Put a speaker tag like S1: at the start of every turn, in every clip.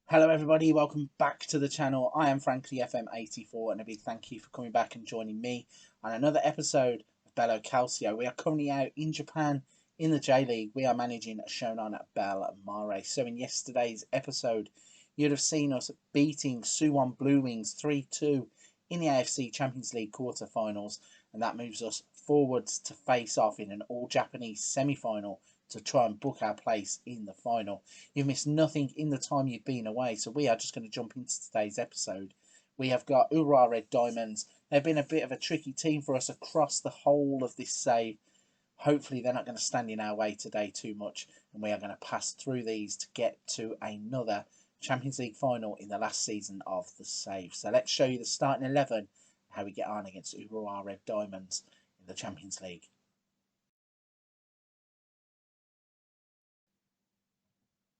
S1: Hello everybody, welcome back to the channel. I am Frankly FM84 and a big thank you for coming back and joining me on another episode of Bello Calcio. We are currently out in Japan in the J-League. We are managing Shonan Bellmare. So in yesterday's episode, you'd have seen us beating Suwon Blue Wings 3-2 in the AFC Champions League quarter-finals, and that moves us forwards to face off in an all-Japanese semi-final to try and book our place in the final. You've missed nothing in the time you've been away, so we are just going to jump into today's episode. We have got Urawa Red Diamonds. They've been a bit of a tricky team for us across the whole of this save. Hopefully they're not going to stand in our way today too much, and we are going to pass through these to get to another Champions League final in the last season of the save. So let's show you the starting 11, how we get on against Urawa Red Diamonds in the Champions League.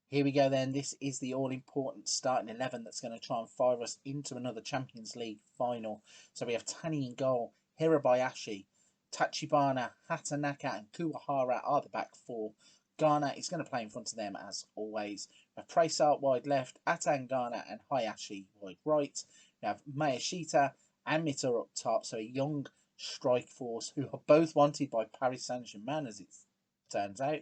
S1: Here we go then. This is the all-important starting 11 that's going to try and fire us into another Champions League final. So we have Tani in goal, Hirabayashi, Tachibana, Hatanaka and Kuwahara are the back four. Ghana is going to play in front of them as always. We have Presart wide left, Atangana and Hayashi wide right. We have Mayashita and Mita up top. So a young strike force who are both wanted by Paris Saint-Germain, as it turns out.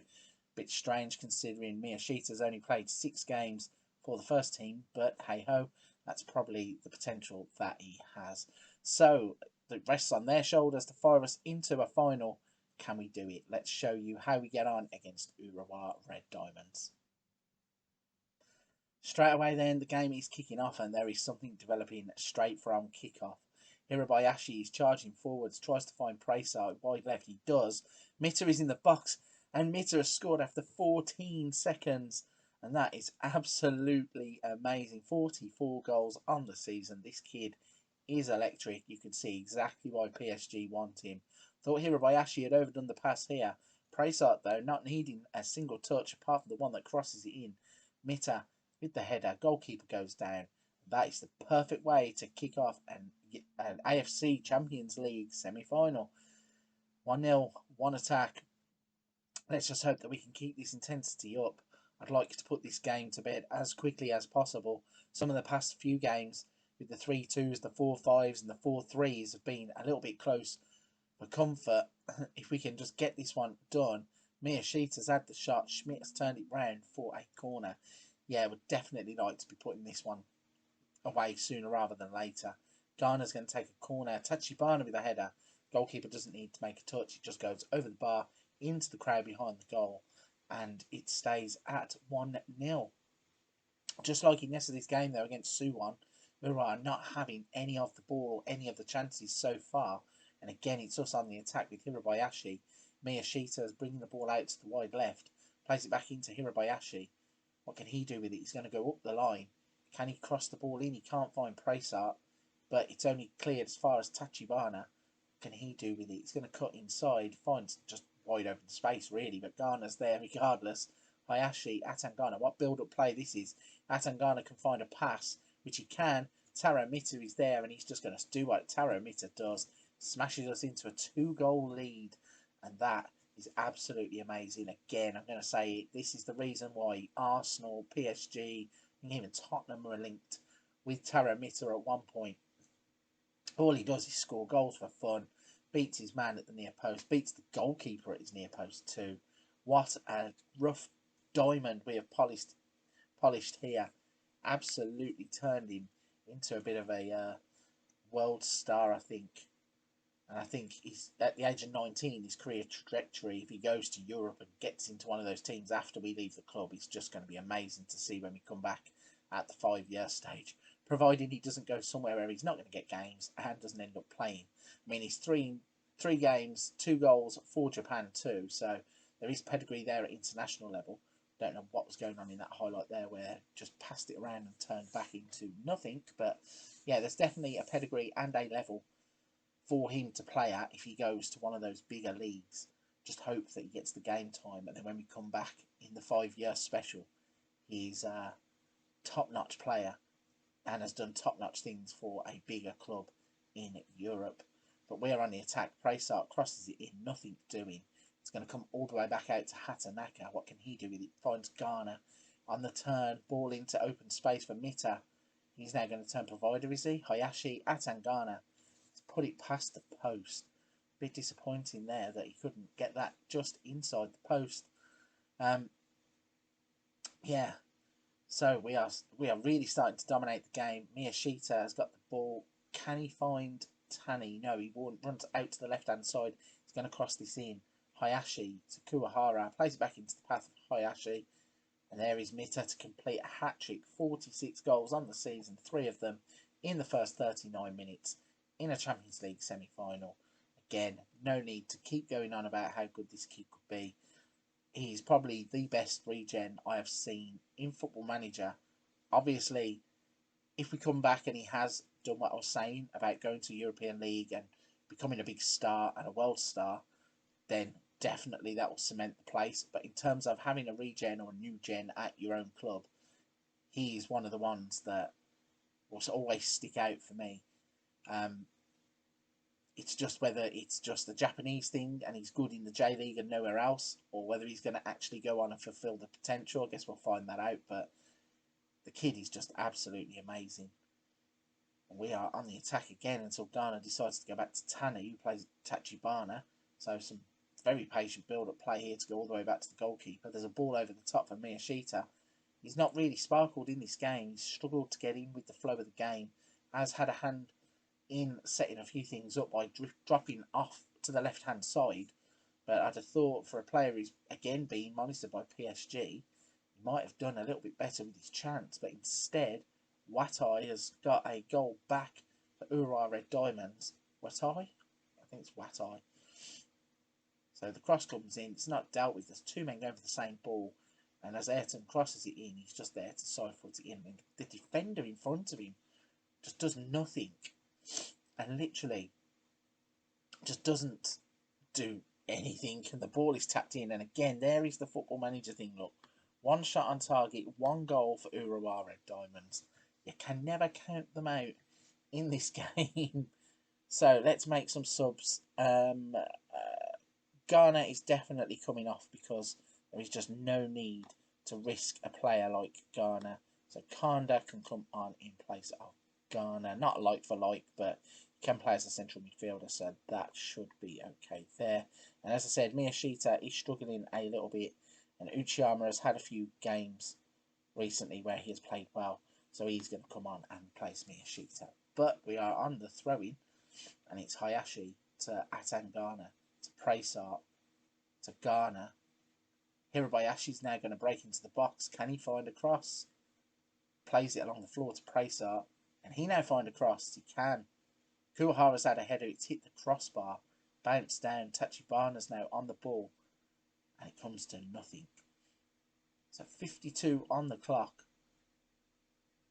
S1: Bit strange considering Miyashita's only played 6 games for the first team, but hey ho, that's probably the potential that he has. So the rests on their shoulders to fire us into a final. Can we do it? Let's show you how we get on against Urawa Red Diamonds. Straight away then, the game is kicking off and there is something developing straight from kickoff. Hirabayashi is charging forwards, tries to find Presart wide left. He does. Mita is in the box. And Mita has scored after 14 seconds. And that is absolutely amazing. 44 goals on the season. This kid is electric. You can see exactly why PSG want him. Thought Hirabayashi had overdone the pass here. Presart, though, not needing a single touch apart from the one that crosses it in. Mita with the header. Goalkeeper goes down. That is the perfect way to kick off an AFC Champions League semi-final. 1-0, one attack. Let's just hope that we can keep this intensity up. I'd like to put this game to bed as quickly as possible. Some of the past few games with the 3-2s, the 4-5s and the 4-3s have been a little bit close for comfort. If we can just get this one done. Miyashita's had the shot. Schmidt has turned it round for a corner. Yeah, would definitely like to be putting this one away sooner rather than later. Ghana's going to take a corner. Tachibana with a header. Goalkeeper doesn't need to make a touch. It just goes over the bar into the crowd behind the goal, and it stays at 1-0. Just like in yesterday's game though against Suwon, Urawa not having any of the ball or any of the chances so far, and again it's us on the attack with Hirabayashi. Miyashita is bringing the ball out to the wide left, plays it back into Hirabayashi. What can he do with it? He's going to go up the line. Can he cross the ball in? He can't find Presart, but it's only cleared as far as Tachibana. What can he do with it? He's going to cut inside, finds just wide open space really, but Ghana's there regardless. Hayashi, Atangana, what build-up play this is. Atangana can find a pass, which he can. Taro Mita is there and he's just going to do what Taro Mita does. Smashes us into a 2-goal lead, and that is absolutely amazing. Again, I'm going to say it, this is the reason why Arsenal, PSG and even Tottenham were linked with Taro Mita at one point. All he does is score goals for fun. Beats his man at the near post, beats the goalkeeper at his near post too. What a rough diamond we have polished here. Absolutely turned him into a bit of a world star, I think. And I think he's at the age of 19, his career trajectory, if he goes to Europe and gets into one of those teams after we leave the club, it's just going to be amazing to see when we come back at the 5-year stage. Provided he doesn't go somewhere where he's not going to get games and doesn't end up playing. I mean, he's three games, 2 goals for Japan too, so there is pedigree there at international level. Don't know what was going on in that highlight there where just passed it around and turned back into nothing, but yeah, there's definitely a pedigree and a level for him to play at if he goes to one of those bigger leagues. Just hope that he gets the game time, and then when we come back in the 5-year special, he's a top-notch player and has done top-notch things for a bigger club in Europe. But we're on the attack. Presart crosses it in, nothing doing. It's going to come all the way back out to Hatanaka. What can he do with it? Finds Ghana, On the turn, ball into open space for Mita. He's now going to turn provider, is he? Hayashi at Angana. He's put it past the post. Bit disappointing there that he couldn't get that just inside the post. Yeah. So we are really starting to dominate the game. Miyashita has got the ball. Can he find Tani? No, he won't. Runs out to the left-hand side. He's going to cross this in. Hayashi to Kuwahara. Plays it back into the path of Hayashi. And there is Mita to complete a hat-trick. 46 goals on the season. 3 of them in the first 39 minutes in a Champions League semi-final. Again, no need to keep going on about how good this kid could be. He's probably the best regen I have seen in Football Manager. Obviously, if we come back and he has done what I was saying about going to European League and becoming a big star and a world star, then definitely that will cement the place. But in terms of having a regen or a new gen at your own club, he is one of the ones that will always stick out for me. It's just whether it's just a Japanese thing and he's good in the J League and nowhere else, or whether he's going to actually go on and fulfill the potential. I guess we'll find that out. But the kid is just absolutely amazing. And we are on the attack again until Ghana decides to go back to Tani, who plays Tachibana. So some very patient build-up play here to go all the way back to the goalkeeper. There's a ball over the top for Miyashita. He's not really sparkled in this game. He's struggled to get in with the flow of the game. Has had a hand in setting a few things up by dropping off to the left-hand side. But I'd have thought for a player who's, again, being monitored by PSG, he might have done a little bit better with his chance. But instead, Watai has got a goal back for Ura Red Diamonds. Watai? I think it's Watai. So the cross comes in. It's not dealt with. There's 2 men going for the same ball. And as Ayrton crosses it in, he's just there to side foot it in. And the defender in front of him just does nothing. And literally just doesn't do anything. And the ball is tapped in. And again, there is the Football Manager thing. Look, 1 shot on target, 1 goal for Urawa Red Diamonds. You can never count them out in this game. So let's make some subs. Ghana is definitely coming off because there is just no need to risk a player like Ghana. So Kanda can come on in place of Ghana. Not like for like, but can play as a central midfielder, so that should be okay there. And as I said, Miyashita is struggling a little bit, and Uchiyama has had a few games recently where he has played well, so he's going to come on and place Miyashita. But we are on the throw-in, and it's Hayashi to Atangana, to Praysart, to Ghana. Hirabayashi's now going to break into the box. Can he find a cross? Plays it along the floor to Praysart, and he now find a cross. He can. Kuwahara's had a header. It's hit the crossbar, bounced down. Tachibana's now on the ball, and it comes to nothing. So 52 on the clock.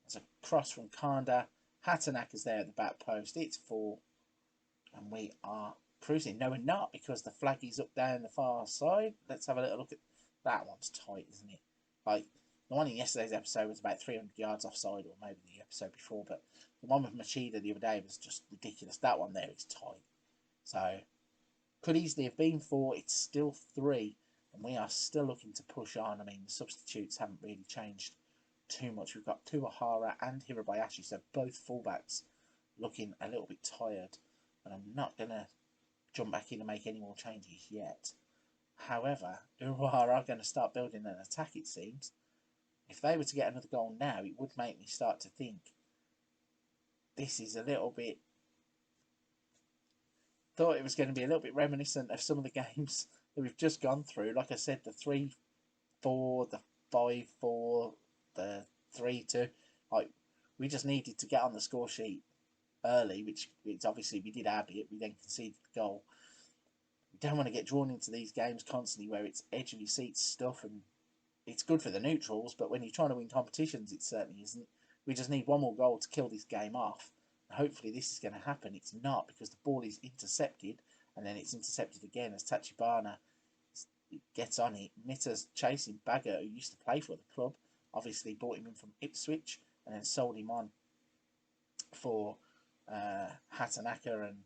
S1: There's a cross from Kanda. Hatanaka's there at the back post. It's 4, and we are cruising. No, we're not, because the flag is up down the far side. Let's have a little look at that. One's tight, isn't it? Like the one in yesterday's episode was about 300 yards offside, or maybe the episode before, but the one with Machida the other day was just ridiculous. That one there is tight. So could easily have been 4. It's still 3, and we are still looking to push on. I mean, the substitutes haven't really changed too much. We've got Kuwahara and Hirabayashi, so both fullbacks looking a little bit tired. But I'm not going to jump back in and make any more changes yet. However, Uruguay are going to start building an attack, it seems. If they were to get another goal now, it would make me start to think this is a little bit... Thought it was going to be a little bit reminiscent of some of the games that we've just gone through. Like I said, the 3-4, the 5-4, the 3-2. Like, we just needed to get on the score sheet early, which obviously we did our bit. We then conceded the goal. We don't want to get drawn into these games constantly where it's edge of your seat stuff, and it's good for the neutrals, but when you're trying to win competitions, it certainly isn't. We just need 1 more goal to kill this game off. And hopefully this is going to happen. It's not, because the ball is intercepted, and then it's intercepted again as Tachibana gets on it. Mita's chasing Bagger, who used to play for the club. Obviously brought him in from Ipswich and then sold him on for Hatanaka, and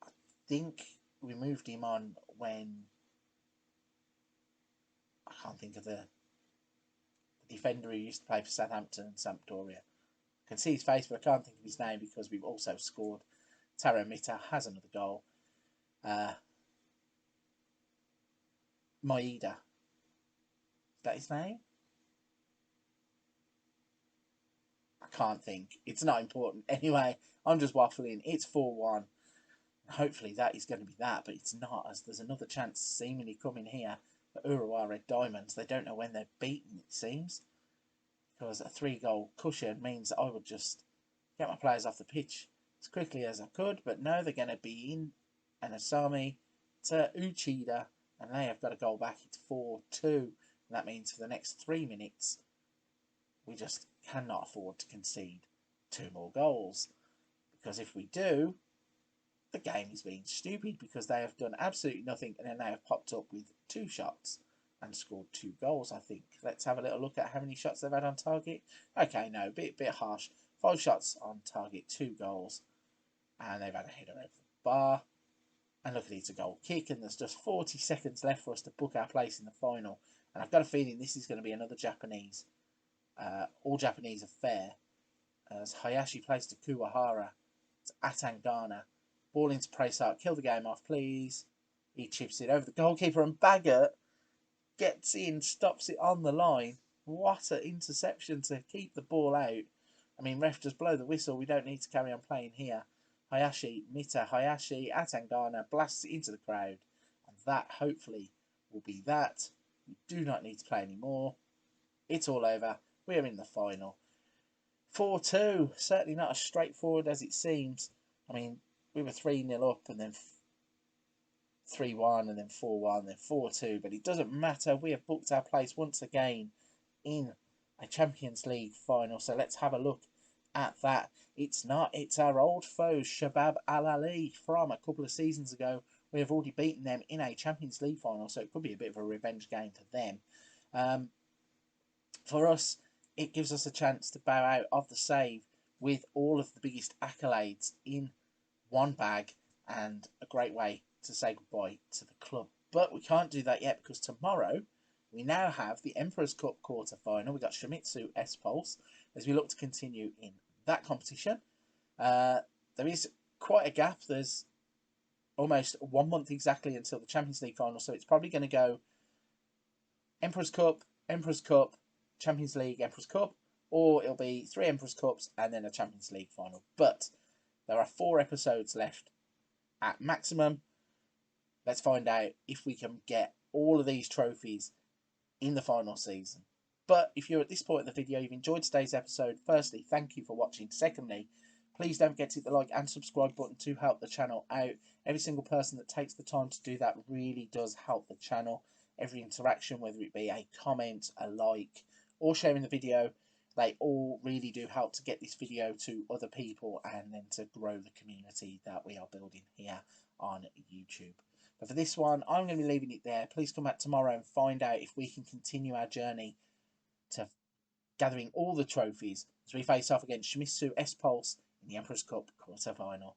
S1: I think we moved him on when I can't think of the defender who used to play for Southampton and Sampdoria. I can see his face, but I can't think of his name because we've also scored. Taro Mita has another goal. Maeda. Is that his name? I can't think. It's not important. Anyway, I'm just waffling. It's 4-1. Hopefully that is going to be that, but it's not, as there's another chance seemingly coming here for Urawa Red Diamonds. They don't know when they're beaten, it seems, because a 3-goal cushion means that I would just get my players off the pitch as quickly as I could, but no, they're going to be in an Asami to Uchida, and they have got a goal back. It's 4-2, and that means for the next 3 minutes we just cannot afford to concede 2 more goals, because if we do, the game is being stupid, because they have done absolutely nothing, and then they have popped up with 2 shots and scored 2 goals, I think. Let's have a little look at how many shots they've had on target. Okay, no, bit harsh. 5 shots on target, 2 goals, and they've had a header over the bar. And look at it, it's a goal kick, and there's just 40 seconds left for us to book our place in the final. And I've got a feeling this is going to be another Japanese, all Japanese affair, as Hayashi plays to Kuwahara, to Atangana. Ball into Praysart, kill the game off, please. He chips it over the goalkeeper, and Baggett gets in, stops it on the line. What an interception to keep the ball out. I mean, ref, just blow the whistle. We don't need to carry on playing here. Hayashi, Mita, Hayashi, Atangana blasts it into the crowd. And that, hopefully, will be that. We do not need to play anymore. It's all over. We are in the final. 4-2. Certainly not as straightforward as it seems. I mean, we were 3-0 up, and then 3-1, and then 4-1, then 4-2. But it doesn't matter. We have booked our place once again in a Champions League final. So let's have a look at that. It's our old foes, Shabab Al Ali, from a couple of seasons ago. We have already beaten them in a Champions League final, so it could be a bit of a revenge game for them. For us, it gives us a chance to bow out of the save with all of the biggest accolades in one bag, and a great way to say goodbye to the club. But we can't do that yet, because tomorrow we now have the Emperor's Cup quarter-final. We've got Shimizu S-Pulse as we look to continue in that competition. There is quite a gap. There's almost 1 month exactly until the Champions League final, so it's probably going to go Emperor's Cup, Champions League, Emperor's Cup, or it'll be 3 Emperor's Cups and then a Champions League final. But there are 4 episodes left at maximum. Let's find out if we can get all of these trophies in the final season. But if you're at this point in the video, you've enjoyed today's episode, firstly, thank you for watching. Secondly, please don't forget to hit the like and subscribe button to help the channel out. Every single person that takes the time to do that really does help the channel. Every interaction, whether it be a comment, a like, or sharing the video, they all really do help to get this video to other people and then to grow the community that we are building here on YouTube. But for this one, I'm going to be leaving it there. Please come back tomorrow and find out if we can continue our journey to gathering all the trophies as we face off against Shimizu S-Pulse in the Emperor's Cup quarter-final.